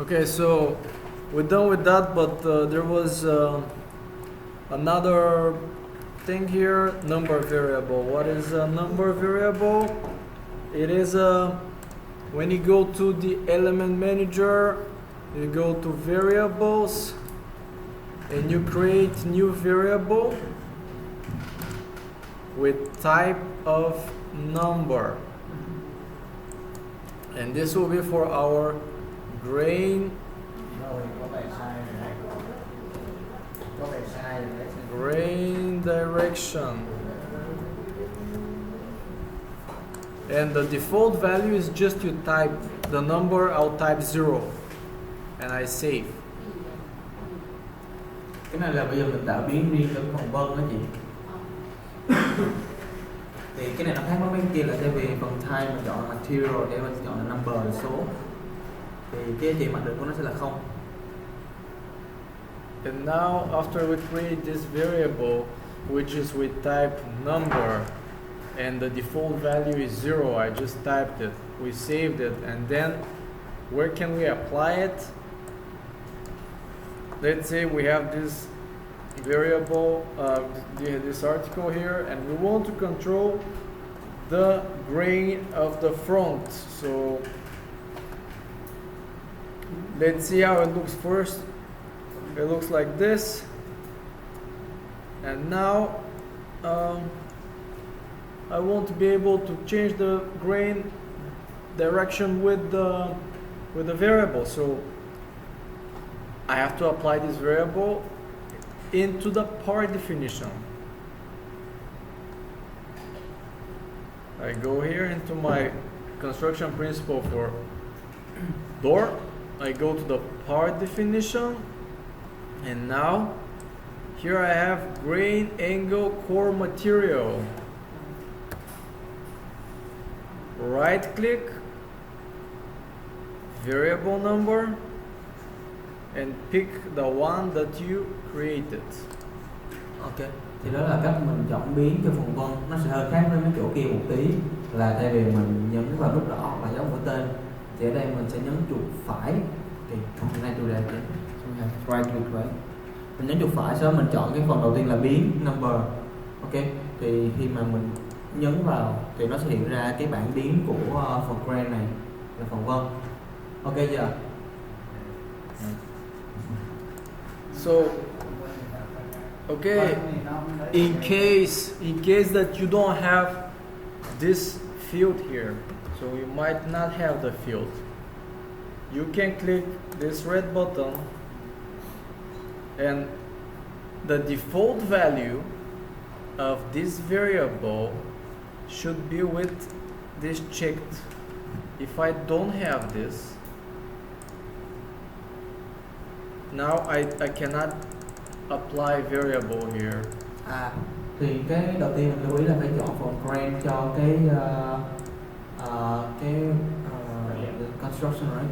Okay, so we're done with that, but there was another thing here, number variable. What is a number variable? It is when you go to the element manager, you go to variables, and you create new variable with type of number. And this will be for our grain direction. And the default value is just you type the number, I'll type 0 and I save. Cái này là bây giờ mình tạo biến riêng cho cái phần vân đó chị. Thì cái này nó khác với mấy cái kia là thay vì phần type mình chọn material để mình chọn là number là số, thì cái giá trị mặc định của nó sẽ là 0. And now after we create this variable which is with type number and the default value is 0, I just typed it, we saved it, and then where can we apply it? Let's say we have this variable, this article here, and we want to control the grain of the front. So let's see how it looks first. It looks like this, and now I want to be able to change the grain direction with the variable. So I have to apply this variable into the part definition. I go here into my construction principle for door. I go to the part definition, and now here I have grain angle core material. Right click, variable number, and pick the one that you created. Ok, thì đó là cách mình chọn biến cho phần vân. Nó sẽ hơi khác với mấy chỗ kia một tí, là thay vì mình nhấn vào nút đỏ hoặc là dấu mũi tên, thì ở đây mình sẽ nhấn chuột phải. Thì này chuột đẹp vậy. Right click right. Mình nhấn chuột phải, sau đó mình chọn cái phần đầu tiên là biến number. Ok, thì khi mà mình nhấn vào thì nó sẽ hiện ra cái bảng biến của phần grain này là phần vân. Ok chưa? So, okay, in case that you don't have this field here, so you might not have the field, you can click this red button, and the default value of this variable should be with this checked. If I don't have this, now I cannot apply variable here. Thì cái đầu tiên mình lưu ý là phải chọn phần grain cho cái construction, right?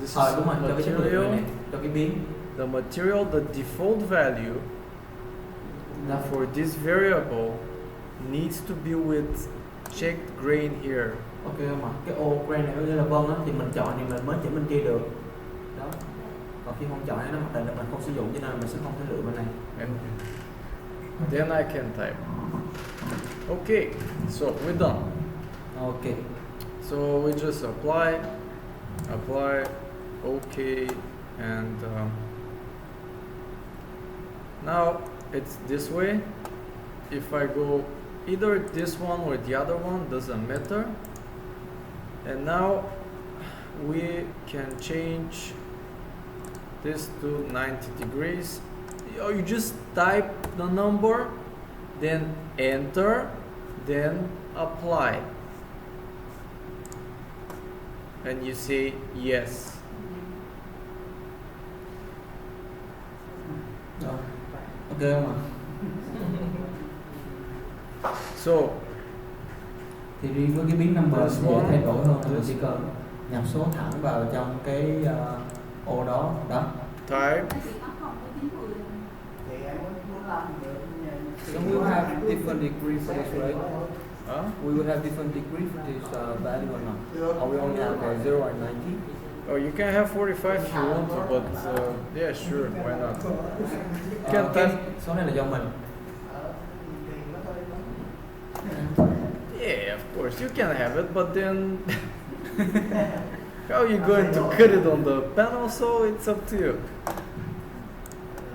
This Đúng rồi, cho cái chất liệu này, cho cái biến. The material, the default value for this variable needs to be with checked grain here. Ok mà cái ô grain này là vân á, thì mình chọn thì mình mới chỉnh bên kia được. Đó. Còn khi không chọn nó mặc định là mình không sử dụng, cho nên là mình sẽ không thể lựa bên này. And then I can type. Okay, so we're done. Ok. So we just apply, okay, and now it's this way. If I go either this one or the other one, doesn't matter. And now we can change this to 90 degrees. You just type the number, then enter, then apply, and you say yes. Ok không ạ? So thì riêng với cái biến number sẽ dễ thay đổi hơn, mình chỉ cần nhập số thẳng vào trong cái ô đó. type. So we will have different degree for this, right? We will have different degree for this value or not? Or we only have 0 and 90? Oh, you can have 45 if you want to, but yeah, sure, why not? You can Cái type. số này là do mình. Yeah, of course, you can have it, but then how are you going to cut it on the panel? So it's up to you.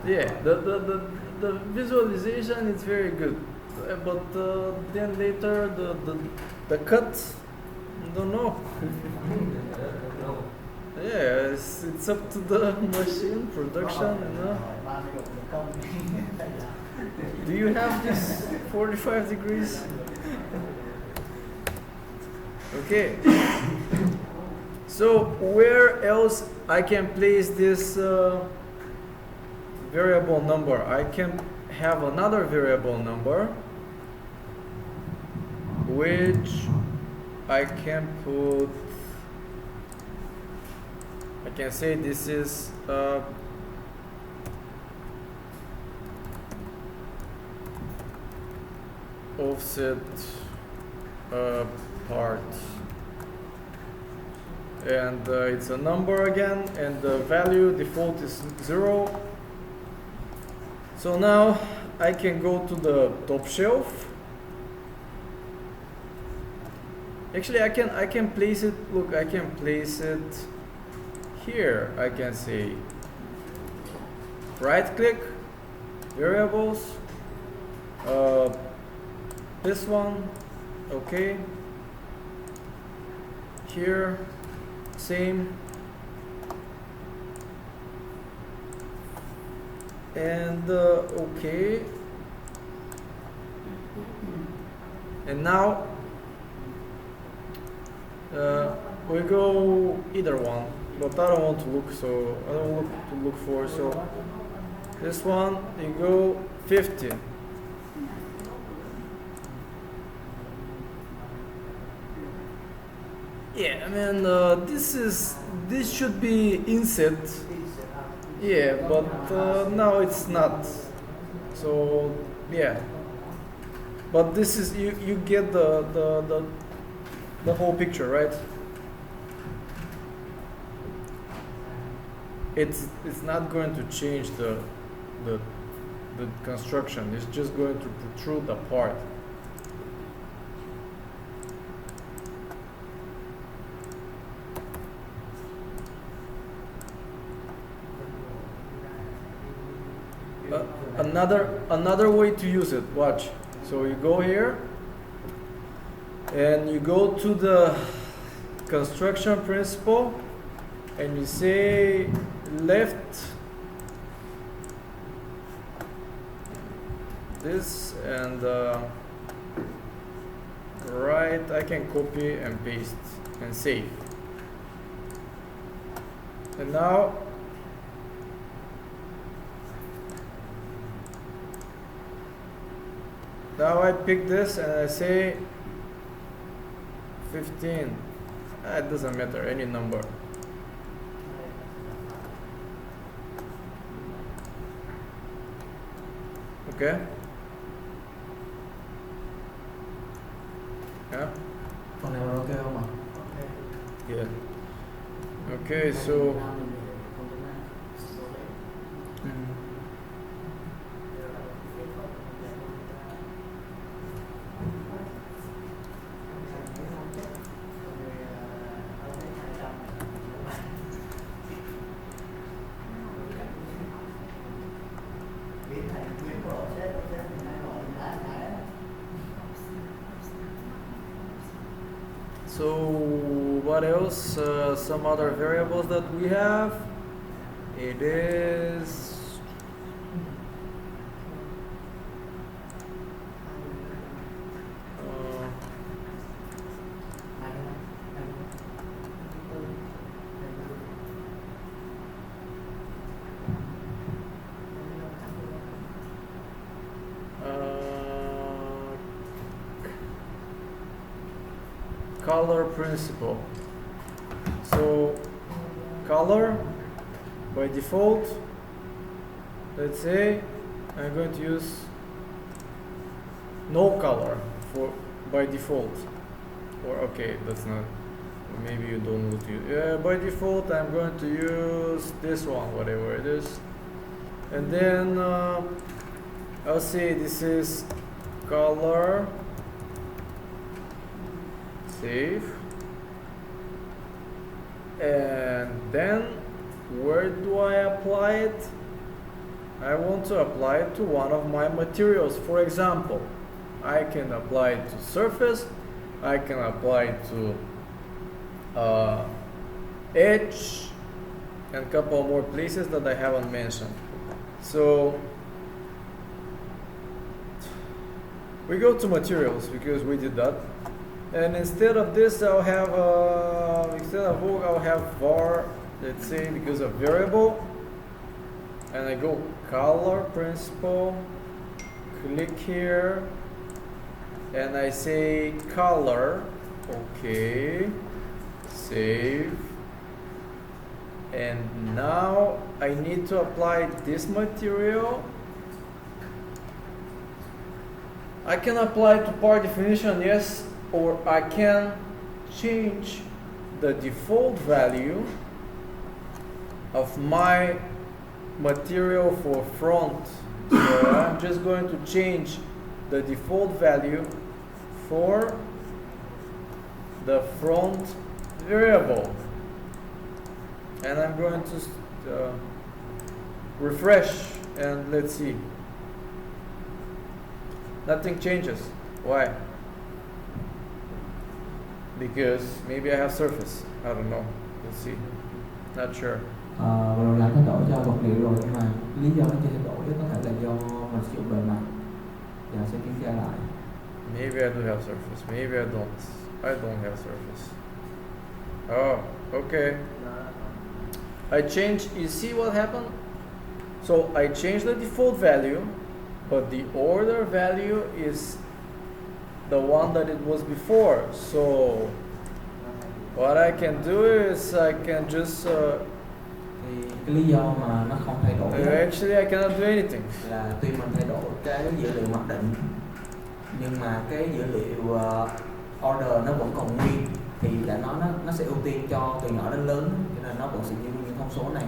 Yeah, the visualization is very good, but then later the cut, I don't know. Yeah, it's up to the machine production, you know. Do you have this 45 degrees? Okay. So where else I can place this variable number? I can have another variable number which I can put. I can say this is offset part, and it's a number again, and the value default is 0. So now I can go to the top shelf. Actually, I can place it. Look, I can place it here. I can say right click, variables, this one, okay, here, same, and okay, and now we go either one, but I don't want to look, so I don't want to look for, so this one you go 50. Yeah, I mean this should be inset. Yeah, but now it's not. So yeah, but this is you get the whole picture, right? It's not going to change the construction. It's just going to protrude the part. Another way to use it. Watch. So you go here, and you go to the construction principle, and you say left this and right. I can copy and paste and save. And now I pick this and I say 15. It doesn't matter, any number. Okay. Yeah. Con này ok không ạ? Yeah. Okay, so what else? Some other variables that we have. It is color principle. So color by default, let's say I'm going to use no color for by default, or okay, that's not Maybe you don't want to use. Yeah, by default, I'm going to use this one, whatever it is, and then I'll say this is color. Save. And then where do I apply it? I want to apply it to one of my materials. For example, I can apply it to surface, I can apply it to edge, and a couple more places that I haven't mentioned. So we go to materials because we did that. And instead of this, I'll have instead of vogue, I'll have var, let's say, because of variable, and I go color principal, click here, and I say color, okay, save, and now I need to apply this material. I can apply to part definition, yes, or I can change the default value of my material for front. So I'm just going to change the default value for the front variable, and I'm going to refresh, and let's see, nothing changes. Why? Because maybe I have surface. I don't know. Let's see. Not sure. Rồi làm thay đổi cho vật liệu rồi, nhưng mà lý do nó chưa thay đổi có thể là do mình sử dụng bề mặt. Giờ sẽ kiểm tra lại. Maybe I do have surface. Maybe I don't. I don't have surface. Oh, okay. I changed. You see what happened? So I changed the default value, but the order value is the one that it was before. So what I can do is I can just Thì cái lý do mà nó không thay đổi actually I cannot do anything. Là tuy mình thay đổi cái dữ liệu mặc định, nhưng mà cái dữ liệu order nó vẫn còn nguyên, thì đã nói nó sẽ ưu tiên cho từ nhỏ đến lớn, cho nên nó vẫn sẽ giữ những thông số này.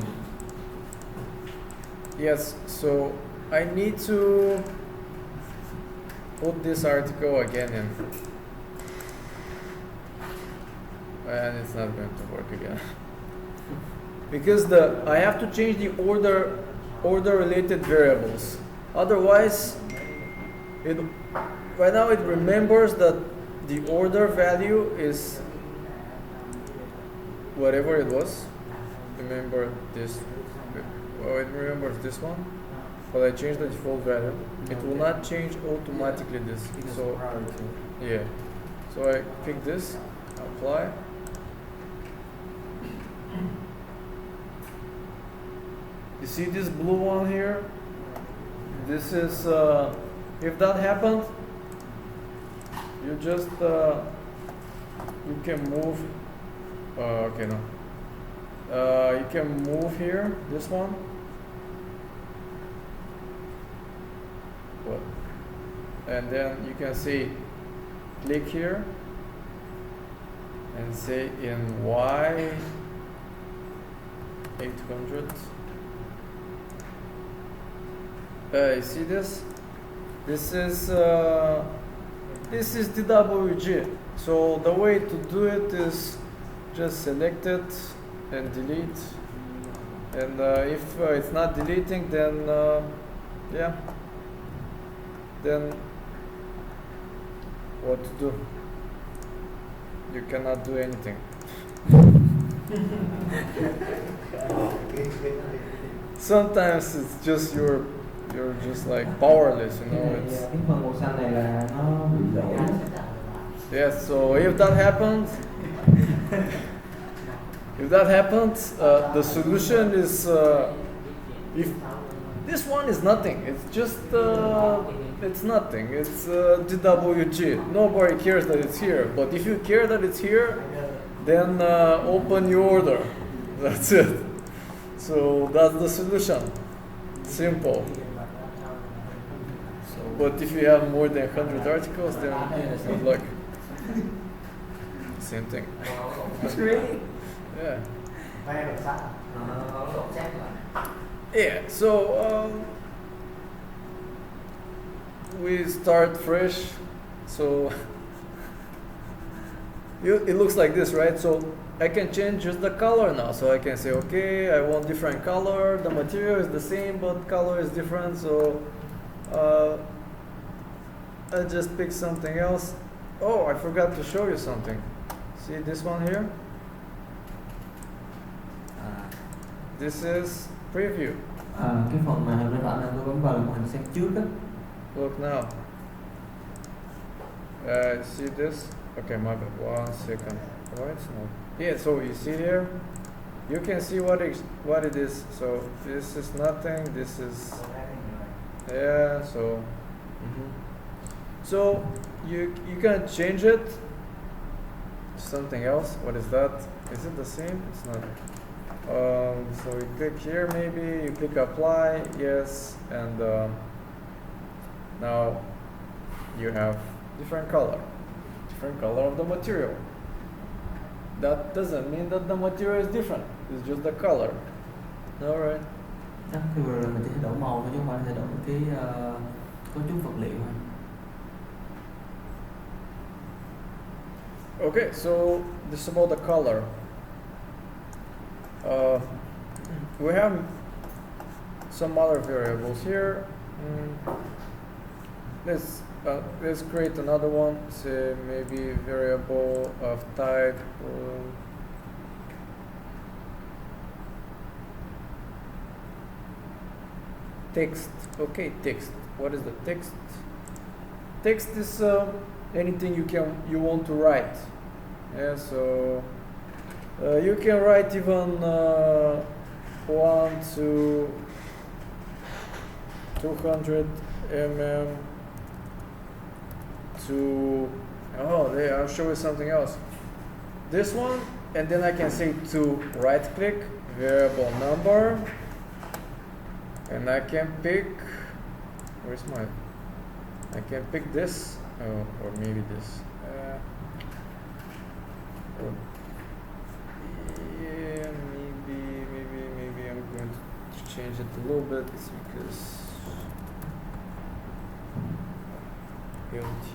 Yes, so I need to put this article again in, and it's not going to work again. Because I have to change the order related variables. Otherwise, right now it remembers that the order value is whatever it was. Remember this. Oh, it remembers this one, but I changed the default value. It will not change automatically this. So yeah. So I pick this, apply. You see this blue one here? This is, if that happened, you just, you can move, okay, no. You can move here, this one. What? And then you can say, click here, and say in Y 800. You see this? This is DWG. So the way to do it is just select it and delete. And if it's not deleting, then yeah. Then what to do? You cannot do anything. Sometimes it's just you're just like powerless, you know. It's, Cái phần màu xanh này là nó bị lỗi. yes, so if that happens, the solution is if this one is nothing. It's just it's nothing. It's DWG. Nobody cares that it's here. But if you care that it's here, then open your order. That's it. So that's the solution. Simple. But if you have more than 100 articles, then good luck. Same thing. Really? Yeah. Vẽ được sắc. Nó đột xác lại. Yeah, so we start fresh. So it looks like this, right? So I can change just the color now. So I can say, okay, I want different color. The material is the same, but color is different. So I just pick something else. Oh, I forgot to show you something. See this one here? This is preview. Cái phần mà hình bên phải này tôi bấm vào là màn hình xem trước á. Look now. See this? Okay, my bad. 1 second. Why it's not? Yeah. So you see here, you can see what it is. So this is nothing. This is yeah. So so you can change it. Something else. What is that? Is it the same? It's not. So you click here, maybe you click apply, yes, and now you have different color of the material. That doesn't mean that the material is different. It's just the color. All right. Chắc thì vừa rồi mình chỉ thay đổi màu thôi chứ không phải thay đổi cái cấu trúc vật liệu thôi. Okay, so this is about the color. We have some other variables here. Let's create another one. Say maybe variable of type text. Okay, text. What is the text? Text is anything you want to write. Yeah, so you can write even 1 to 200 mm to I'll show you something else. This one, and then I can say to right click variable number, and I can pick I can pick this or maybe this. Yeah, maybe I'm going to change it a little bit because LT.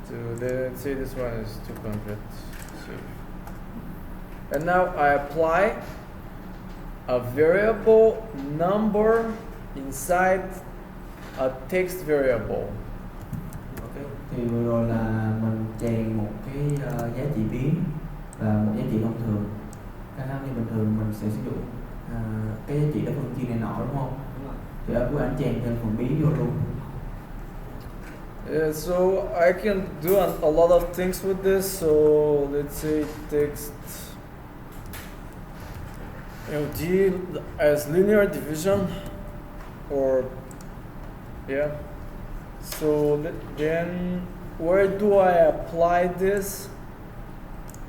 So let's say this one is 200. And now I apply a variable number inside a text variable. Okay. Thì vừa rồi là mình chèn một cái giá trị biến và một giá trị thông thường. Cái như bình thường mình sẽ sử dụng cái giá trị đó phân chia này nọ đúng không? Thì ở cuối anh chèn thêm phần biến vô luôn. So I can do a lot of things with this. So let's say text LD as linear division, or yeah. So then where do I apply this?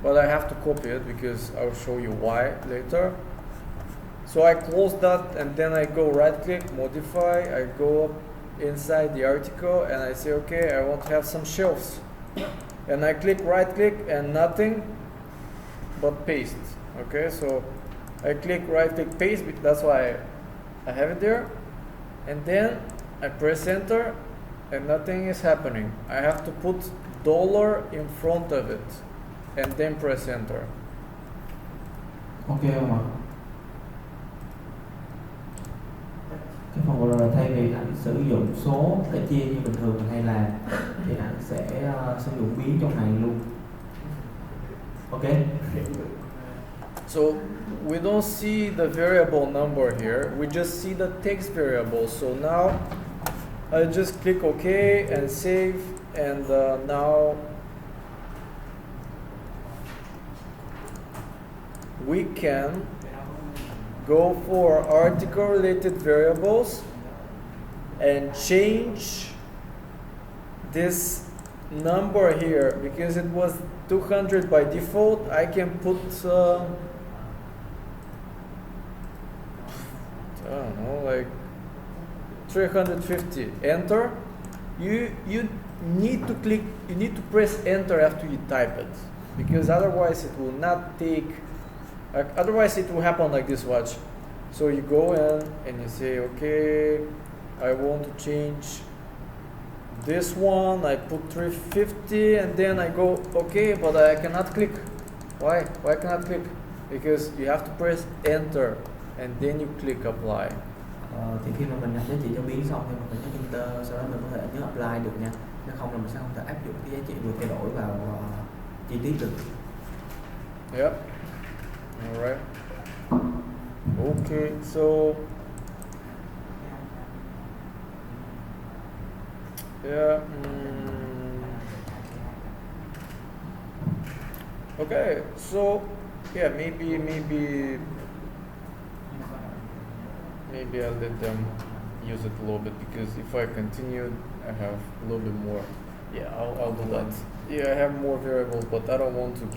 But I have to copy it because I'll show you why later. So I close that and then I go right click, modify, I go up inside the article and I say, okay, I want to have some shelves. And I click right click and nothing but paste. Okay, so I click right click paste, that's why I have it there. And then I press enter and nothing is happening. I have to put $ in front of it and then press enter. Ok không ạ? Cái phần vừa rồi là thay vì anh sử dụng số để chia như bình thường mình hay làm thì anh sẽ sử dụng biến trong này luôn. Ok. So we don't see the variable number here, we just see the text variable. So now I just click OK and save, and now we can go for article related variables and change this number here, because it was 200 by default. I can put I don't know, like 350, enter, you need to press enter after you type it, because otherwise it will not take, otherwise it will happen like this, watch. So you go in and you say, okay, I want to change this one, I put 350, and then I go, okay, but I cannot click. Why I cannot click? Because you have to press enter and then you click apply. Thì khi mà mình nhập giá trị cho biến xong thì mình phải nhấn enter, sau đó mình có thể nhớ apply được nha. Nếu không là mình sẽ không thể áp dụng cái giá trị vừa thay đổi vào chi tiết được. Yep. Alright. Okay, so yeah. Okay, so yeah, maybe I'll let them use it a little bit, because if I continue, I have a little bit more. Yeah, I'll do that. Yeah, I have more variables, but I don't want to give